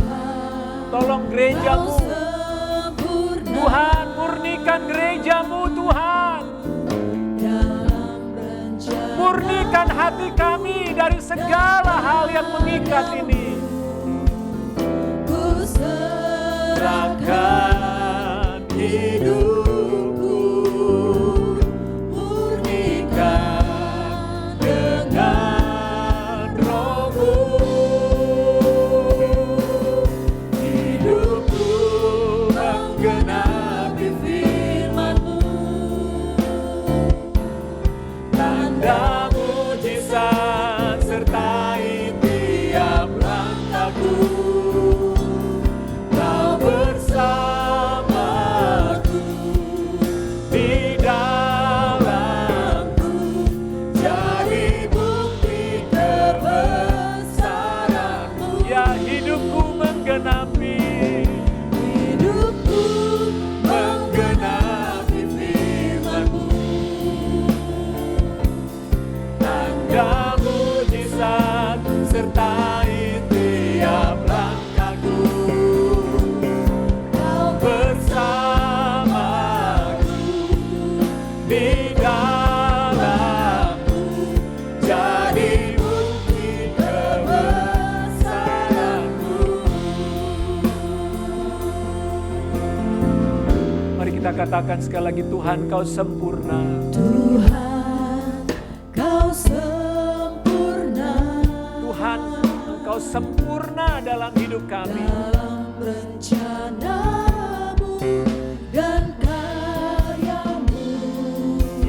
Tolong gereja-Mu. Tuhan, murnikan gereja-Mu Tuhan. Murnikan hati kami dari segala hal yang mengikat ini. Ku serahkan hidupku, murnikan dengan Roh-Mu. Hidupku menggenapi firman-Mu. Tanda mujizat sertai tiap langkahku. Kau bersama katakan sekali lagi, Tuhan Kau sempurna. Tuhan, Kau sempurna. Tuhan, Engkau sempurna dalam hidup kami. Dalam rencana-Mu dan karya-Mu,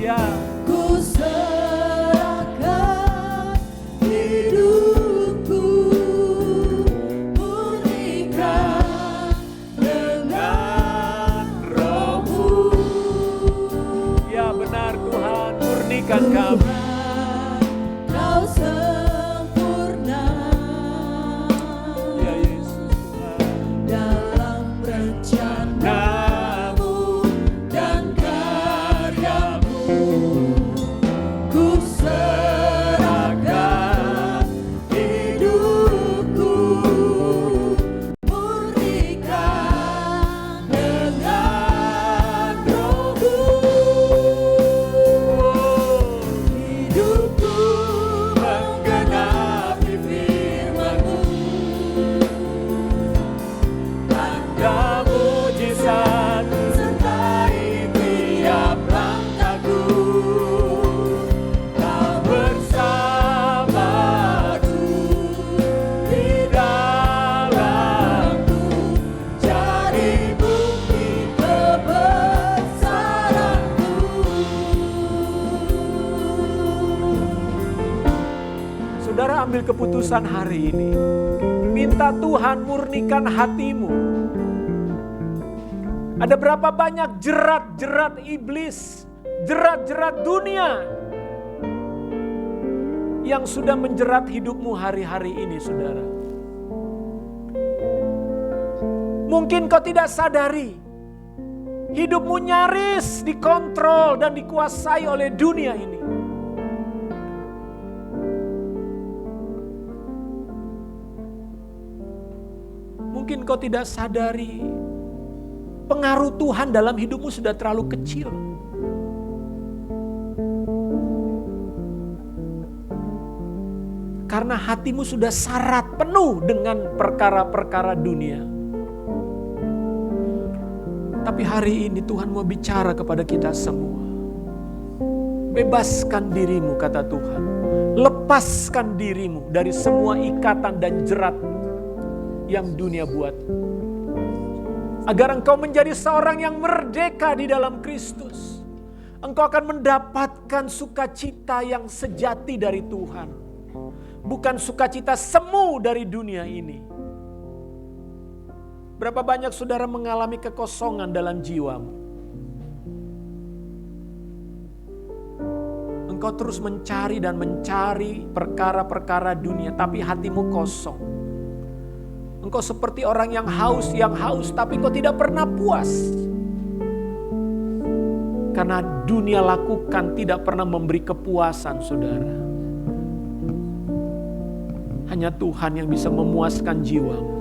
Ya, ku serahkan hidupku, murnikan dengan Roh-Mu. ya benar Tuhan, murnikan kami. Kau sempurna. Ya Yesus Tuhan. Dalam rencana-Mu dan karya-Mu, ku serahkan hidupku, murnikan dengan Roh-Mu. Hidupku menggenapi firman-Mu, Tanda mujizat sertai tiap langkahku. Kau bersamaku di dalamku, jadi bukti kebesaran-Mu. Saudara ambil keputusan hari ini. Minta Tuhan murnikan hatimu. Ada berapa banyak jerat-jerat iblis, jerat-jerat dunia yang sudah menjerat hidupmu hari-hari ini, saudara. Mungkin kau tidak sadari, hidupmu nyaris dikontrol dan dikuasai oleh dunia ini. Mungkin kau tidak sadari, pengaruh Tuhan dalam hidupmu sudah terlalu kecil. Karena hatimu sudah syarat penuh dengan perkara-perkara dunia. Tapi hari ini Tuhan mau bicara kepada kita semua. Bebaskan dirimu, kata Tuhan. Lepaskan dirimu dari semua ikatan dan jerat yang dunia buat. Agar engkau menjadi seorang yang merdeka di dalam Kristus. Engkau akan mendapatkan sukacita yang sejati dari Tuhan. Bukan sukacita semu dari dunia ini. Berapa banyak saudara mengalami kekosongan dalam jiwamu? Engkau terus mencari dan mencari perkara-perkara dunia, tapi hatimu kosong. Engkau seperti orang yang haus, tapi engkau tidak pernah puas. Karena dunia lakukan tidak pernah memberi kepuasan, saudara. Hanya Tuhan yang bisa memuaskan jiwamu.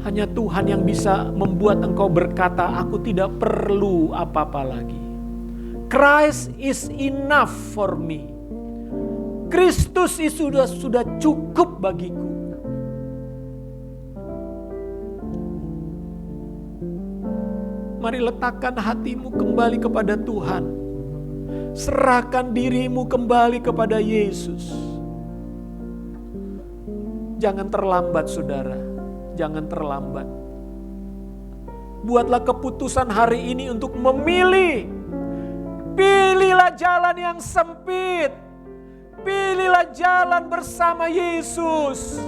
Hanya Tuhan yang bisa membuat engkau berkata, aku tidak perlu apa-apa lagi. Christ is enough for me. Kristus itu sudah cukup bagiku. Mari letakkan hatimu kembali kepada Tuhan. Serahkan dirimu kembali kepada Yesus. Jangan terlambat, saudara. Jangan terlambat. Buatlah keputusan hari ini untuk memilih. Pilihlah jalan yang sempit. Pilihlah jalan bersama Yesus.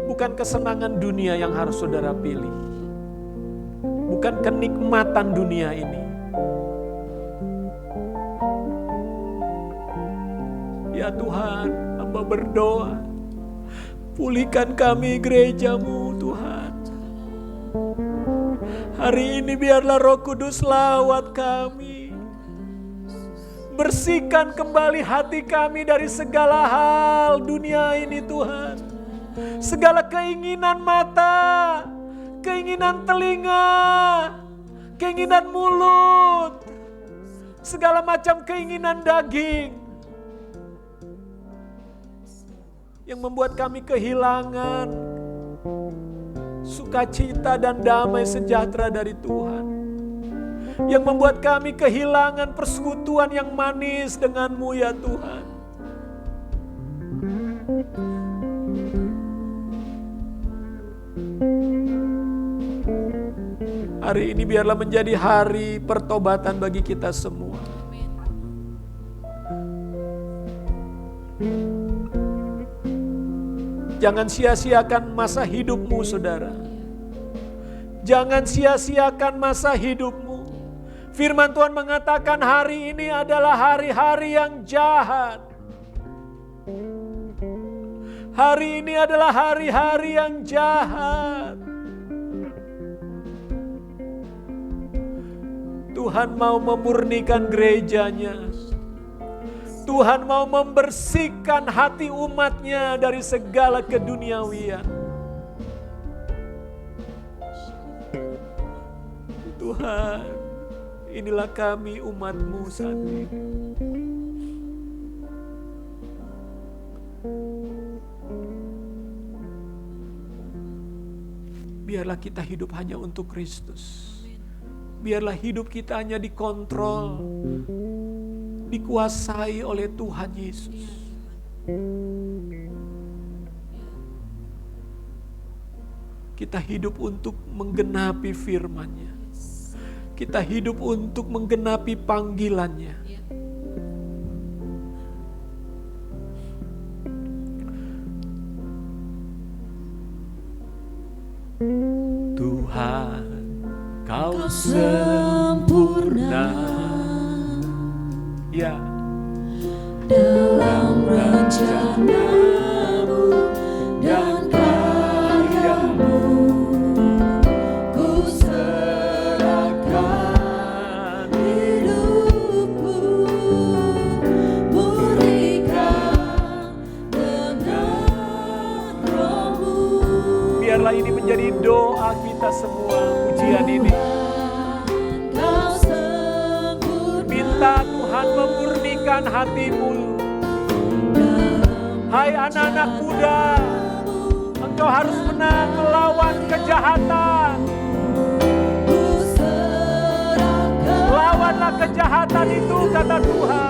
Bukan kesenangan dunia yang harus saudara pilih. Bukan kenikmatan dunia ini. Ya Tuhan, hamba berdoa. Pulihkan kami gereja-Mu, Tuhan. Hari ini biarlah Roh Kudus lawat kami. Bersihkan kembali hati kami dari segala hal dunia ini, Tuhan. Segala keinginan mata, keinginan telinga, keinginan mulut, segala macam keinginan daging. yang membuat kami kehilangan sukacita dan damai sejahtera dari Tuhan, yang membuat kami kehilangan persekutuan yang manis dengan-Mu ya Tuhan. Hari ini biarlah menjadi hari pertobatan bagi kita semua. Jangan sia-siakan masa hidupmu, saudara. Jangan sia-siakan masa hidupmu. Firman Tuhan mengatakan hari ini adalah hari-hari yang jahat. Hari ini adalah hari-hari yang jahat. Tuhan mau memurnikan gerejanya. Tuhan mau membersihkan hati umatnya dari segala keduniawian. Tuhan, inilah kami umat-Mu saat ini. Biarlah kita hidup hanya untuk Kristus. Biarlah hidup kita hanya dikontrol, dikuasai oleh Tuhan Yesus. Kita hidup untuk menggenapi firman-Nya. Kita hidup untuk menggenapi panggilan-Nya. Tuhan, Kau sempurna, ya, dalam rencana-Mu dan karya-Mu. Ku serahkan hidupku, murnikan dengan Roh-Mu. Biarlah ini menjadi doa kita semua, ujian ini. Minta Tuhan memurnikan hatimu. Hai anak-anak muda, engkau harus menang melawan kejahatan. Lawanlah kejahatan itu, kata Tuhan.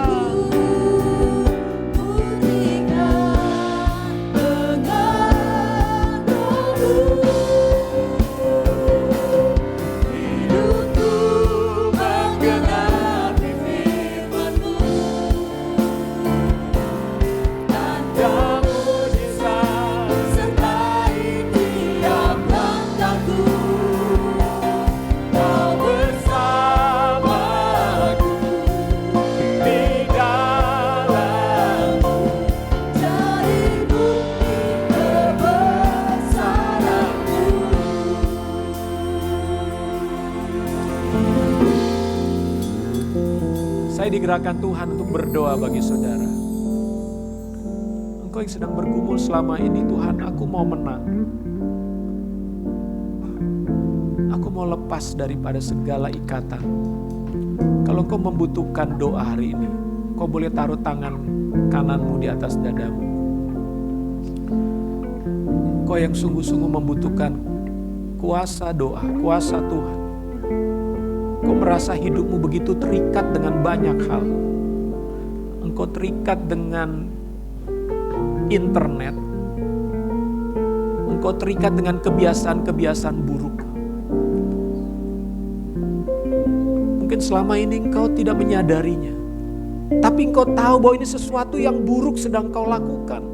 Saya digerakkan Tuhan untuk berdoa bagi saudara. Engkau yang sedang bergumul selama ini, Tuhan, aku mau menang. Aku mau lepas daripada segala ikatan. Kalau kau membutuhkan doa hari ini, kau boleh taruh tangan kananmu di atas dadamu. Kau yang sungguh-sungguh membutuhkan kuasa doa, kuasa Tuhan. Kau merasa hidupmu begitu terikat dengan banyak hal. Engkau terikat dengan internet. Engkau terikat dengan kebiasaan-kebiasaan buruk. Mungkin selama ini engkau tidak menyadarinya. Tapi engkau tahu bahwa ini sesuatu yang buruk sedang kau lakukan.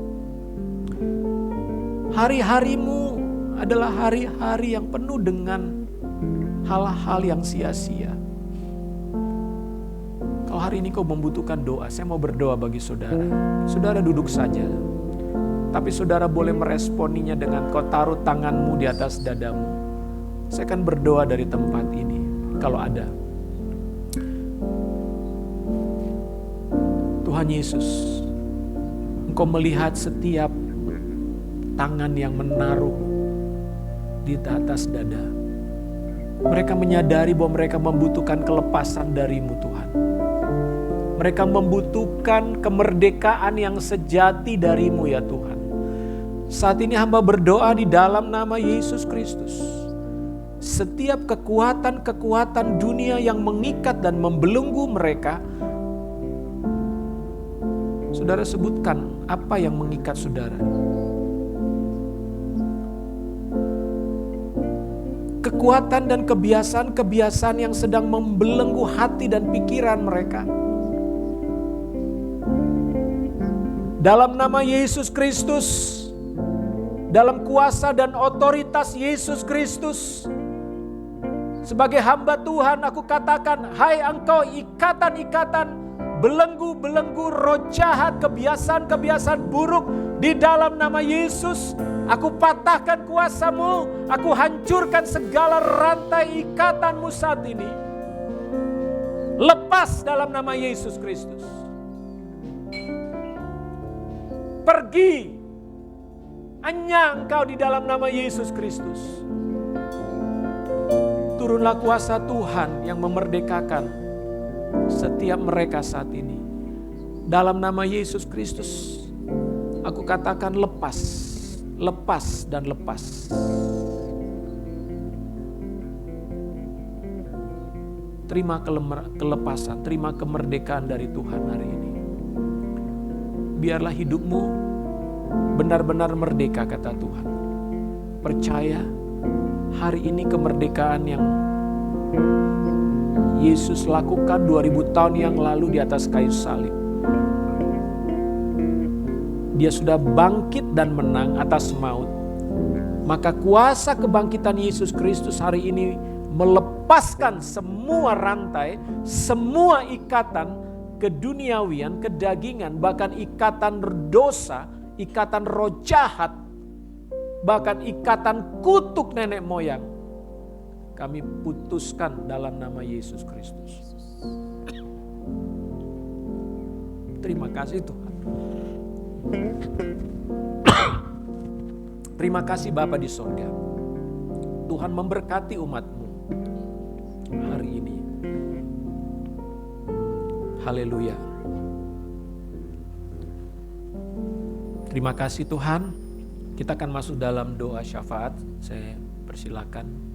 Hari-harimu adalah hari-hari yang penuh dengan hal-hal yang sia-sia. Kalau hari ini kau membutuhkan doa, saya mau berdoa bagi saudara. Saudara duduk saja. Tapi saudara boleh meresponinya dengan kau taruh tanganmu di atas dadamu. Saya akan berdoa dari tempat ini, kalau ada. Tuhan Yesus, Engkau melihat setiap tangan yang menaruh di atas dada. Mereka menyadari bahwa mereka membutuhkan kelepasan dari-Mu Tuhan. Mereka membutuhkan kemerdekaan yang sejati dari-Mu ya Tuhan. Saat ini hamba berdoa di dalam nama Yesus Kristus. Setiap kekuatan-kekuatan dunia yang mengikat dan membelenggu mereka, saudara sebutkan apa yang mengikat saudara. Kekuatan dan kebiasaan-kebiasaan yang sedang membelenggu hati dan pikiran mereka. Dalam nama Yesus Kristus, dalam kuasa dan otoritas Yesus Kristus, sebagai hamba Tuhan aku katakan, hai engkau ikatan-ikatan, belenggu-belenggu roh jahat, kebiasaan-kebiasaan buruk di dalam nama Yesus, aku patahkan kuasamu, aku hancurkan segala rantai ikatanmu saat ini. Lepas dalam nama Yesus Kristus. Pergi, hanya engkau di dalam nama Yesus Kristus. Turunlah kuasa Tuhan yang memerdekakan setiap mereka saat ini. Dalam nama Yesus Kristus, aku katakan lepas, lepas dan lepas. Terima kelepasan, terima kemerdekaan dari Tuhan hari ini. Biarlah hidupmu benar-benar merdeka, kata Tuhan. Percaya hari ini kemerdekaan yang Yesus lakukan 2000 tahun yang lalu di atas kayu salib. Dia sudah bangkit dan menang atas maut. Maka kuasa kebangkitan Yesus Kristus hari ini melepaskan semua rantai, semua ikatan keduniawian, kedagingan, bahkan ikatan dosa, ikatan roh jahat, bahkan ikatan kutuk nenek moyang. Kami putuskan dalam nama Yesus Kristus. Terima kasih Tuhan. Terima kasih Bapa di sorga. Tuhan memberkati umat-Mu hari ini. Haleluya. Terima kasih Tuhan. Kita akan masuk dalam doa syafaat. Saya persilakan.